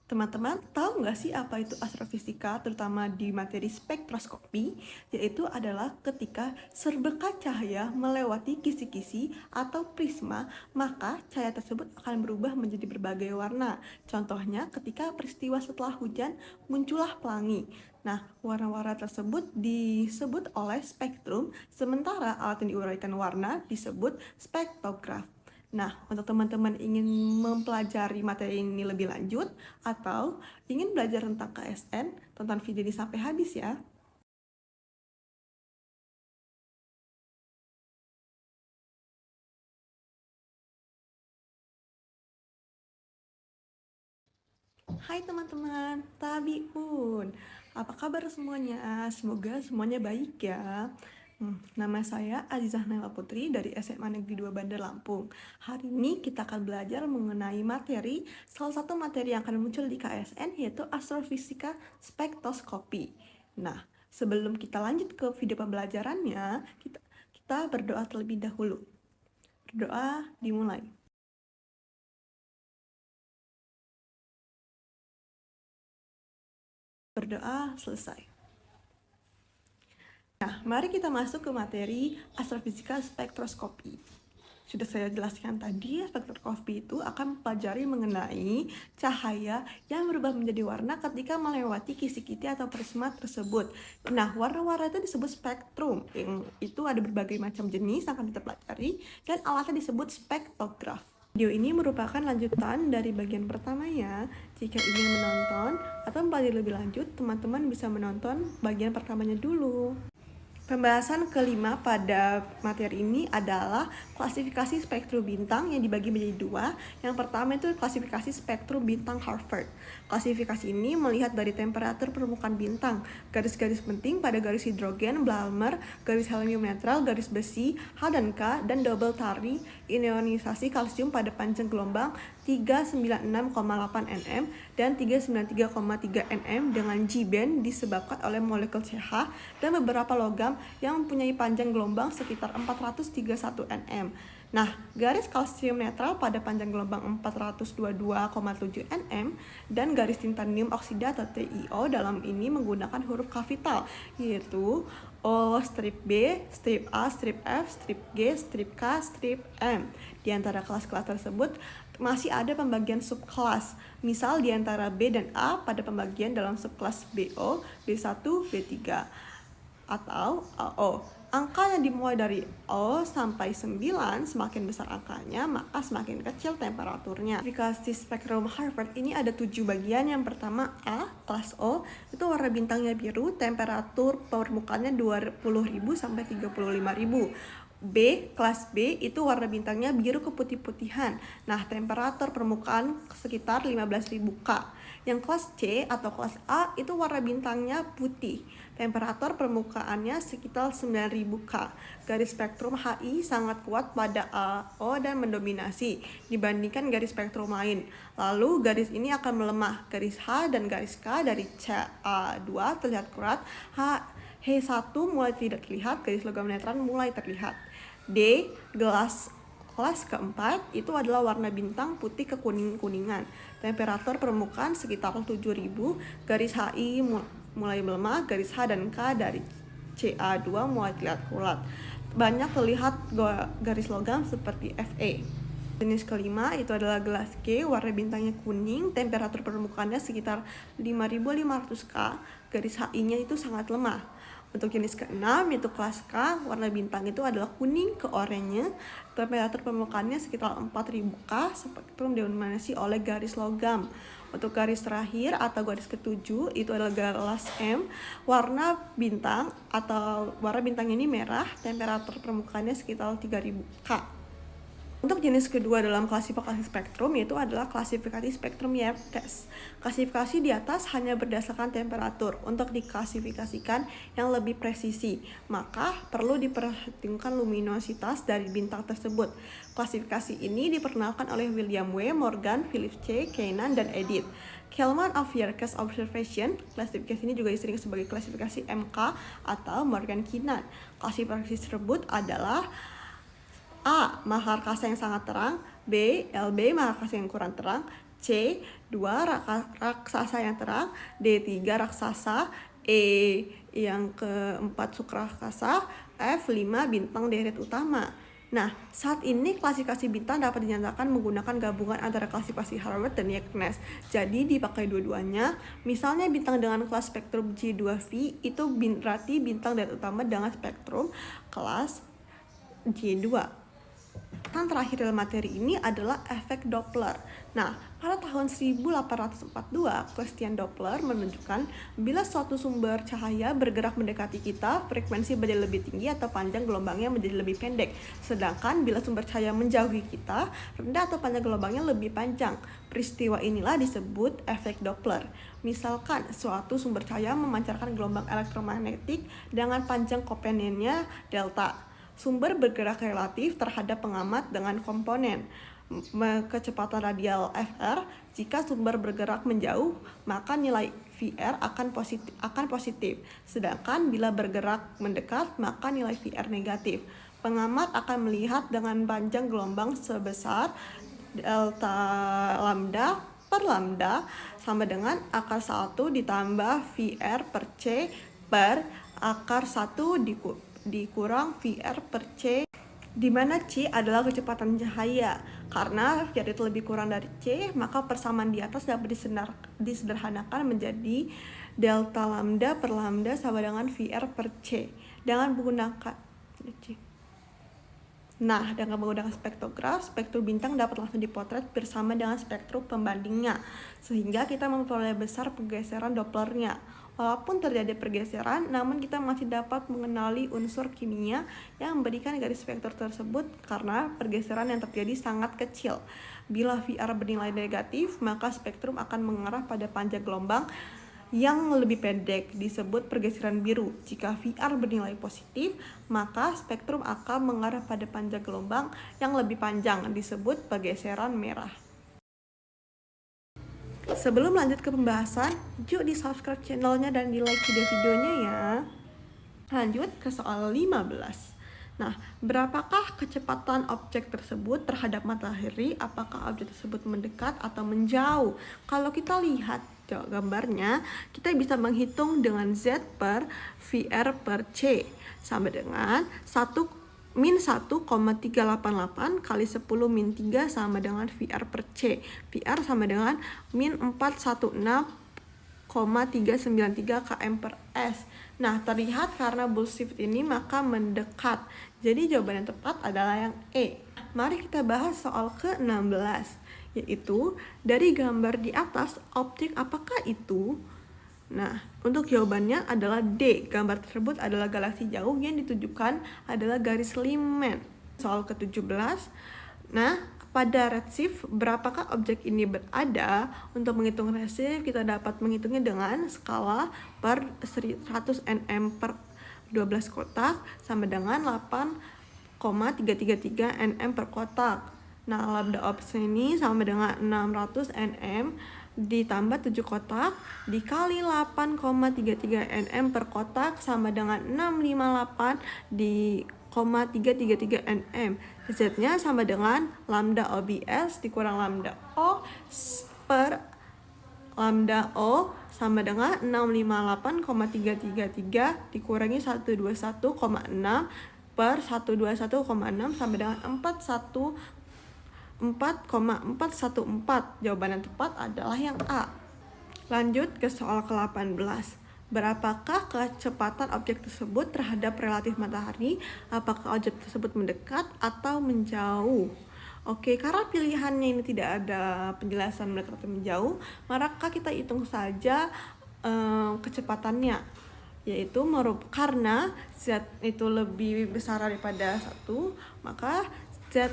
Teman-teman, tahu nggak sih apa itu astrofisika, terutama di materi spektroskopi? Yaitu adalah ketika serbeka cahaya melewati kisi-kisi atau prisma, maka cahaya tersebut akan berubah menjadi berbagai warna. Contohnya, ketika peristiwa setelah hujan, muncullah pelangi. Nah, warna-warna tersebut disebut oleh spektrum, sementara alat yang diuraikan warna disebut spektograf. Nah, untuk teman-teman ingin mempelajari materi ini lebih lanjut atau ingin belajar tentang KSN, tonton video ini sampai habis ya. Hai teman-teman, Tabiun. Apa kabar semuanya? Semoga semuanya baik ya. Nama saya Azizah Naila Putri dari SMA Negeri 2 Bandar Lampung. Hari ini kita akan belajar mengenai materi, salah satu materi yang akan muncul di KSN yaitu astrofisika spektroskopi. Nah, sebelum kita lanjut ke video pembelajarannya, kita berdoa terlebih dahulu. Berdoa dimulai. Berdoa selesai. Nah, mari kita masuk ke materi astrofisika spektroskopi. Sudah saya jelaskan tadi, spektroskopi itu akan mempelajari mengenai cahaya yang berubah menjadi warna ketika melewati kisi-kisi atau prisma tersebut. Nah, warna-warna itu disebut spektrum. Yang itu ada berbagai macam jenis yang akan kita pelajari, dan alatnya disebut spektograf. Video ini merupakan lanjutan dari bagian pertamanya. Jika ingin menonton atau mempelajari lebih lanjut, teman-teman bisa menonton bagian pertamanya dulu. Pembahasan kelima pada materi ini adalah klasifikasi spektrum bintang yang dibagi menjadi dua. Yang pertama itu klasifikasi spektrum bintang Harvard. Klasifikasi ini melihat dari temperatur permukaan bintang, garis-garis penting pada garis hidrogen, Balmer, garis helium netral, garis besi, H dan K, dan double tari, ionisasi kalsium pada panjang gelombang 396,8 nm dan 393,3 nm dengan G-band disebabkan oleh molekul CH dan beberapa logam yang mempunyai panjang gelombang sekitar 431 nm. Nah, garis kalsium netral pada panjang gelombang 422,7 nm dan garis titanium oksida atau TiO dalam ini menggunakan huruf kapital, yaitu O, strip B, strip A, strip F, strip G, strip K, strip M. Di antara kelas-kelas tersebut masih ada pembagian subkelas. Misal di antara B dan A pada pembagian dalam subkelas BO, B1, B3 atau AO. Angka yang dimulai dari O sampai 9, semakin besar angkanya, maka semakin kecil temperaturnya. Klasifikasi spektrum Harvard ini ada 7 bagian. Yang pertama A, kelas O, itu warna bintangnya biru, temperatur permukaannya 20.000 sampai 35.000. B, kelas B, itu warna bintangnya biru keputih-putihan. Nah, temperatur permukaan sekitar 15.000 K. Yang kelas C atau kelas A itu warna bintangnya putih. Temperatur permukaannya sekitar 9.000 K. Garis spektrum HI sangat kuat pada AO dan mendominasi dibandingkan garis spektrum lain. Lalu garis ini akan melemah. Garis H dan garis K dari CA2 terlihat kuat. H1 mulai tidak terlihat, garis logam netral mulai terlihat. D, kelas keempat itu adalah warna bintang putih kekuning-kuningan. Temperatur permukaan sekitar 7.000, garis HI mulai melemah, garis H dan K dari CA2 mulai terlihat kuat. Banyak terlihat garis logam seperti Fe. Jenis kelima itu adalah gelas G, warna bintangnya kuning, temperatur permukaannya sekitar 5.500 K, garis HI-nya itu sangat lemah. Untuk jenis keenam yaitu kelas K, warna bintang itu adalah kuning ke oranye, temperatur permukaannya sekitar 4.000 K, spektrum didominasi oleh garis logam. Untuk garis terakhir atau garis ketujuh itu adalah gelas M, warna bintang atau warna bintang ini merah, temperatur permukaannya sekitar 3.000 K. Untuk jenis kedua dalam klasifikasi spektrum yaitu adalah klasifikasi spektrum Yerkes. Klasifikasi di atas hanya berdasarkan temperatur. Untuk diklasifikasikan yang lebih presisi, maka perlu diperhitungkan luminositas dari bintang tersebut. Klasifikasi ini diperkenalkan oleh William W. Morgan, Philip C. Keenan, dan Edith Kellman of Yerkes Observation. Klasifikasi ini juga disebut sebagai klasifikasi MK atau Morgan-Keenan. Klasifikasi tersebut adalah A, mahakarsa yang sangat terang, B, LB, mahakarsa yang kurang terang, C 2 raksasa yang terang, D 3 raksasa, E yang keempat sukrakasa, F 5 bintang deret utama. Nah, saat ini klasifikasi bintang dapat dinyatakan menggunakan gabungan antara klasifikasi Harvard dan Yaknes. Jadi dipakai dua-duanya. Misalnya bintang dengan kelas spektrum J2V itu berarti bintang deret utama dengan spektrum kelas J2. Yang terakhir dalam materi ini adalah efek Doppler. Nah, pada tahun 1842, Christian Doppler menunjukkan bila suatu sumber cahaya bergerak mendekati kita, frekuensi menjadi lebih tinggi atau panjang gelombangnya menjadi lebih pendek. Sedangkan bila sumber cahaya menjauhi kita, rendah atau panjang gelombangnya lebih panjang. Peristiwa inilah disebut efek Doppler. Misalkan suatu sumber cahaya memancarkan gelombang elektromagnetik dengan panjang komponennya delta. Sumber bergerak relatif terhadap pengamat dengan komponen kecepatan radial Fr. Jika sumber bergerak menjauh, maka nilai VR akan positif. Sedangkan bila bergerak mendekat, maka nilai VR negatif. Pengamat akan melihat dengan panjang gelombang sebesar delta lambda per lambda sama dengan akar 1 ditambah VR per C per akar 1 dikurang VR per C, di mana C adalah kecepatan cahaya. Karena VR itu lebih kurang dari C, maka persamaan di atas dapat disederhanakan menjadi delta lambda per lambda sama dengan VR per C. Dengan menggunakan spektrograf, spektrum bintang dapat langsung dipotret bersama dengan spektrum pembandingnya, sehingga kita memperoleh besar pergeseran Dopplernya. Walaupun terjadi pergeseran, namun kita masih dapat mengenali unsur kimia yang memberikan garis vektor tersebut karena pergeseran yang terjadi sangat kecil. Bila VR bernilai negatif, maka spektrum akan mengarah pada panjang gelombang yang lebih pendek, disebut pergeseran biru. Jika VR bernilai positif, maka spektrum akan mengarah pada panjang gelombang yang lebih panjang, disebut pergeseran merah. Sebelum lanjut ke pembahasan, yuk di subscribe channelnya dan di like video-videonya ya. Lanjut ke soal 15. Nah, berapakah kecepatan objek tersebut terhadap matahari? Apakah objek tersebut mendekat atau menjauh? Kalau kita lihat gambarnya, kita bisa menghitung dengan Z per VR per C sama dengan min 1,388 kali 10 min 3 sama dengan VR per C. VR sama dengan min 416,393 km per S. Nah, terlihat karena bullshift ini maka mendekat. Jadi jawaban yang tepat adalah yang E. Mari kita bahas soal ke-16, yaitu dari gambar di atas, objek apakah itu? Nah, untuk jawabannya adalah D. Gambar tersebut adalah galaksi jauh yang ditujukan adalah garis Lyman. Soal ke-17. Nah, pada redshift berapakah objek ini berada? Untuk menghitung redshift kita dapat menghitungnya dengan skala per 100 nm per 12 kotak sama dengan 8,333 nm per kotak. Nah, lambda ops ini sama dengan 600 nm ditambah 7 kotak dikali 8,33 nm per kotak sama dengan 658 333 nm. Z-nya sama dengan lambda OBS dikurang lambda O per lambda O sama dengan 658,333 dikurangi 121,6 per 121,6 sama dengan 4,414. Jawaban yang tepat adalah yang A. Lanjut ke soal ke-18. Berapakah kecepatan objek tersebut terhadap relatif matahari? Apakah objek tersebut mendekat atau menjauh? Oke, karena pilihannya ini tidak ada penjelasan mendekat atau menjauh, maka kita hitung saja kecepatannya, yaitu karena Z itu lebih besar daripada 1, maka Z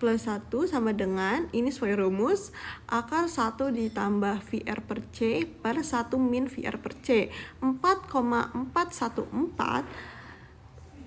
plus 1 sama dengan, ini sesuai rumus, akar 1 ditambah VR per C per 1 min VR per C. 4,414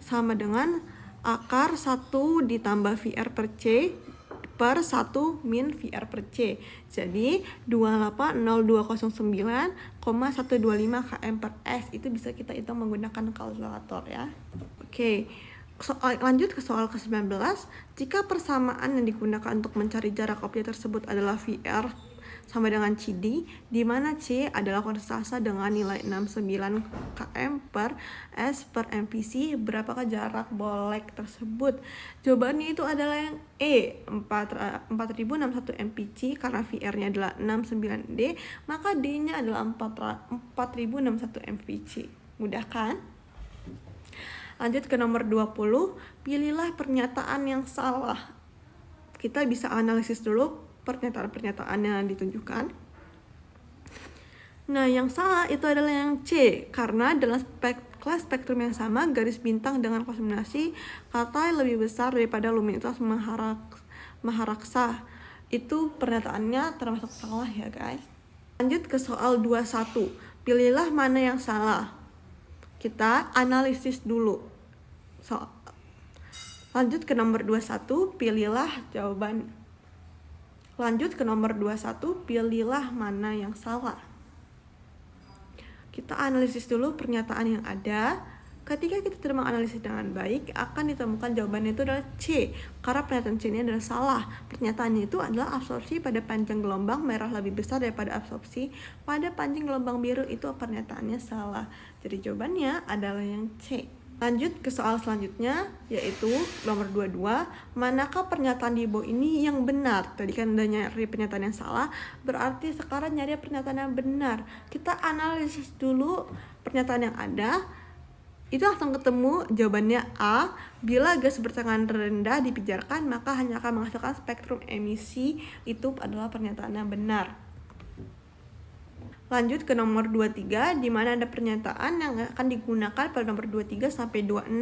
sama dengan akar 1 ditambah VR per C per 1 min VR per C. Jadi 280209,125 km per S. Itu bisa kita hitung menggunakan kalkulator ya. Oke. Lanjut ke soal ke-19. Jika persamaan yang digunakan untuk mencari jarak objek tersebut adalah VR sama dengan CD, di mana C adalah konstanta dengan nilai 69 km per S per MPC, berapakah jarak bolek tersebut? Jawabannya itu adalah yang E, 4061 MPC, karena VR-nya adalah 69D, maka D-nya adalah 4061 MPC. Mudah kan? Lanjut ke nomor 20, pilihlah pernyataan yang salah. Kita bisa analisis dulu pernyataan-pernyataan yang ditunjukkan. Nah, yang salah itu adalah yang C, karena dalam kelas spektrum yang sama, garis bintang dengan kombinasi kata lebih besar daripada luminitas maharaksa. Itu pernyataannya termasuk salah ya guys. Lanjut ke soal 21, pilihlah mana yang salah. Kita analisis dulu. Lanjut ke nomor 21, pilihlah jawaban. Lanjut ke nomor 21, pilihlah mana yang salah. Kita analisis dulu pernyataan yang ada. Ketika kita tidak menganalisis dengan baik, akan ditemukan jawabannya itu adalah C, karena pernyataan C ini adalah salah. Pernyataannya itu adalah absorpsi pada panjang gelombang merah lebih besar daripada absorpsi pada panjang gelombang biru, itu pernyataannya salah. Jadi jawabannya adalah yang C. Lanjut ke soal selanjutnya, yaitu nomor 22. Manakah pernyataan di bawah ini yang benar? Tadi kan udah nyari pernyataan yang salah, berarti sekarang nyari pernyataan yang benar. Kita analisis dulu pernyataan yang ada. Itu langsung ketemu jawabannya A. Bila gas bertekanan rendah dipijarkan, maka hanya akan menghasilkan spektrum emisi. Itu adalah pernyataan yang benar. Lanjut ke nomor 23, di mana ada pernyataan yang akan digunakan pada nomor 23 sampai 26.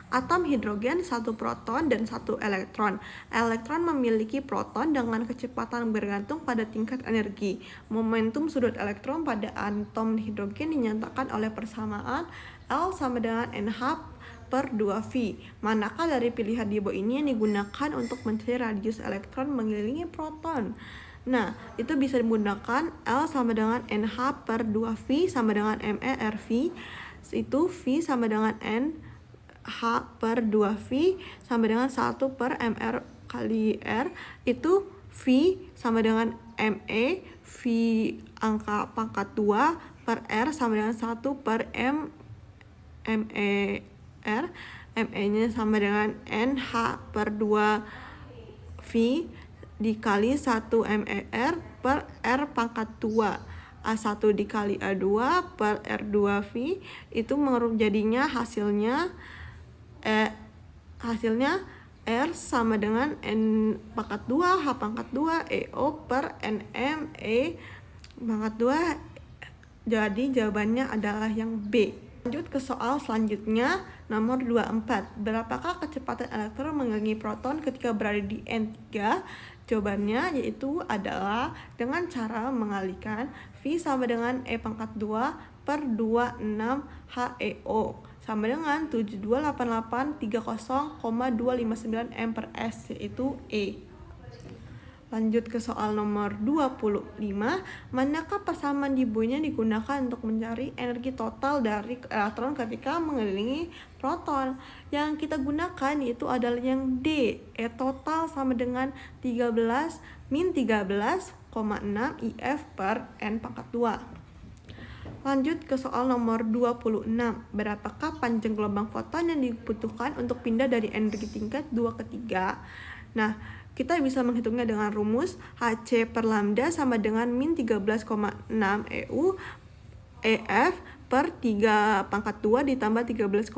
Atom hidrogen 1 proton dan 1 elektron. Elektron memiliki proton dengan kecepatan bergantung pada tingkat energi. Momentum sudut elektron pada atom hidrogen dinyatakan oleh persamaan L sama dengan NH per 2V. Manakah dari pilihan di bawah ini yang digunakan untuk mencari radius elektron mengelilingi proton? Nah, itu bisa digunakan L sama dengan NH per 2V sama dengan MERV. Itu V sama dengan NH per 2V sama dengan 1 per MR kali R. Itu V sama dengan ME, V angka pangkat 2 per R sama dengan 1 per MER. ME-nya sama dengan NH per 2V dikali 1 MER per R pangkat 2. A1 dikali A2 per R2V, itu jadinya hasilnya R sama dengan N pangkat 2 H pangkat 2 EO per NM E pangkat 2. Jadi jawabannya adalah yang B. Lanjut ke soal selanjutnya, nomor 24. Berapakah kecepatan elektron mengelilingi proton ketika berada di N3? Jawabannya yaitu adalah dengan cara mengalihkan V sama dengan E pangkat 2 per 26 HEO sama dengan 728830,259 M per S, yaitu E. Lanjut ke soal nomor 25. Manakah persamaan di bawahnya digunakan untuk mencari energi total dari elektron ketika mengelilingi proton? Yang kita gunakan yaitu adalah yang D. E total sama dengan 13 min 13,6 IF per N pangkat 2. Lanjut ke soal nomor 26. Berapakah panjang gelombang foton yang dibutuhkan untuk pindah dari energi tingkat 2 ke 3? Nah, kita bisa menghitungnya dengan rumus Hc per lambda sama dengan min 13,6 EU EF per 3 pangkat 2 ditambah 13,6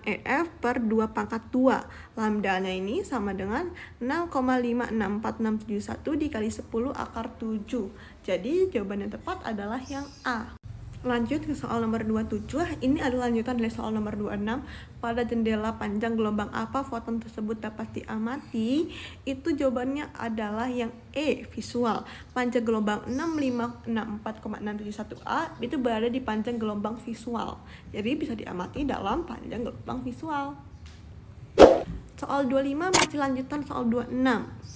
EF per 2 pangkat 2. Lambdanya ini sama dengan 6,56461 dikali 10 akar 7. Jadi jawaban yang tepat adalah yang A. Lanjut ke soal nomor 27. Ini adalah lanjutan dari soal nomor 26. Pada jendela panjang gelombang apa foton tersebut dapat diamati? Itu jawabannya adalah yang E, visual. Panjang gelombang 6564,671A itu berada di panjang gelombang visual. Jadi bisa diamati dalam panjang gelombang visual. Soal 25 masih lanjutan soal 26.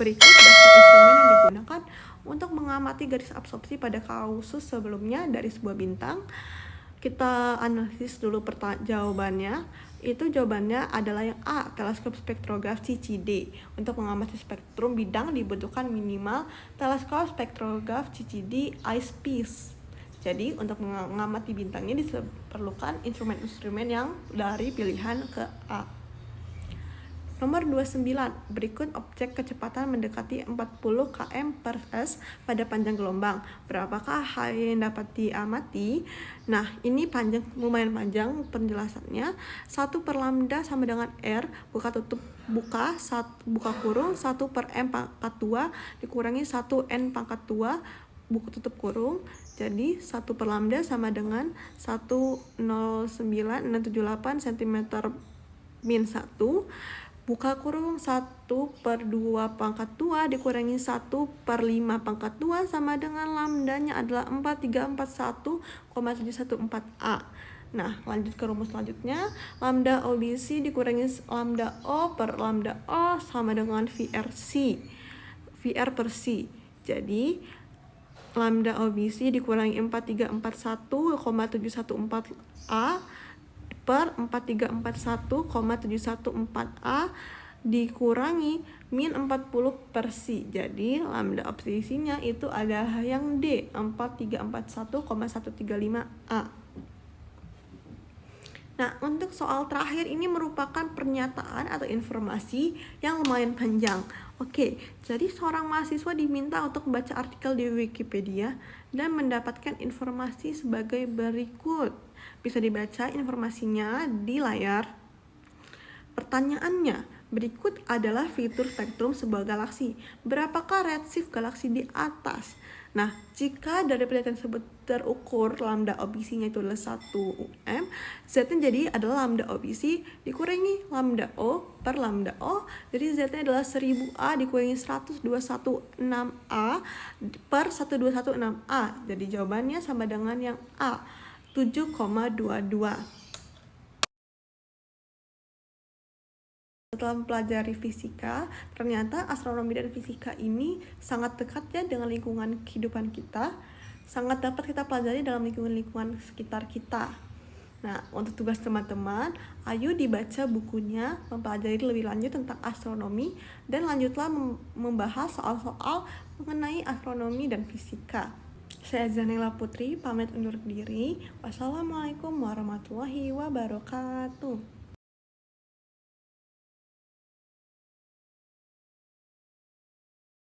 Berikut daftar instrumen yang digunakan untuk mengamati garis absorpsi pada kausus sebelumnya dari sebuah bintang. Kita analisis dulu jawabannya. Itu jawabannya adalah yang A, teleskop spektrograf CCD. Untuk mengamati spektrum bidang dibutuhkan minimal teleskop spektrograf CCD eyepiece. Jadi untuk mengamati bintangnya diperlukan instrumen-instrumen yang dari pilihan ke A. Nomor 29, berikut objek kecepatan mendekati 40 km per s pada panjang gelombang. Berapakah hal yang dapat diamati? Nah, ini lumayan panjang penjelasannya. 1 per lambda sama dengan R, buka kurung, 1 per M pangkat 2 dikurangi 1 N pangkat 2, buka tutup kurung. Jadi 1 per lambda sama dengan 109,678 cm min 1, buka kurung 1 per 2 pangkat 2 dikurangi 1 per 5 pangkat 2 sama dengan lambdanya adalah 4341,714A. Nah, lanjut ke rumus selanjutnya. Lambda OBC dikurangi lambda O per lambda O sama dengan VR per C. Jadi lambda OBC dikurangi 4341,714A per 4341,714A dikurangi min 40 per C. Jadi lambda OBC-nya itu adalah yang D, 4341,135A. Nah, untuk soal terakhir ini merupakan pernyataan atau informasi yang lumayan panjang. Oke, jadi seorang mahasiswa diminta untuk membaca artikel di Wikipedia dan mendapatkan informasi sebagai berikut. Bisa dibaca informasinya di layar. Pertanyaannya, berikut adalah fitur spektrum sebuah galaksi. Berapakah redshift galaksi di atas? Nah, jika dari penelitian tersebut terukur lambda OBC-nya itu adalah 1 UM, Z-nya jadi adalah lambda OBC dikurangi lambda O per lambda O. Jadi Z-nya adalah 1000A dikurangi 10216A per 10216A. Jadi jawabannya sama dengan yang A, 7,22. Setelah mempelajari fisika, ternyata astronomi dan fisika ini sangat dekat ya dengan lingkungan kehidupan kita, sangat dapat kita pelajari dalam lingkungan sekitar kita. Nah, untuk tugas teman-teman, ayo dibaca bukunya, mempelajari lebih lanjut tentang astronomi, dan lanjutlah membahas soal-soal mengenai astronomi dan fisika. Saya Zanela Putri, pamit undur diri. Wassalamualaikum warahmatullahi wabarakatuh.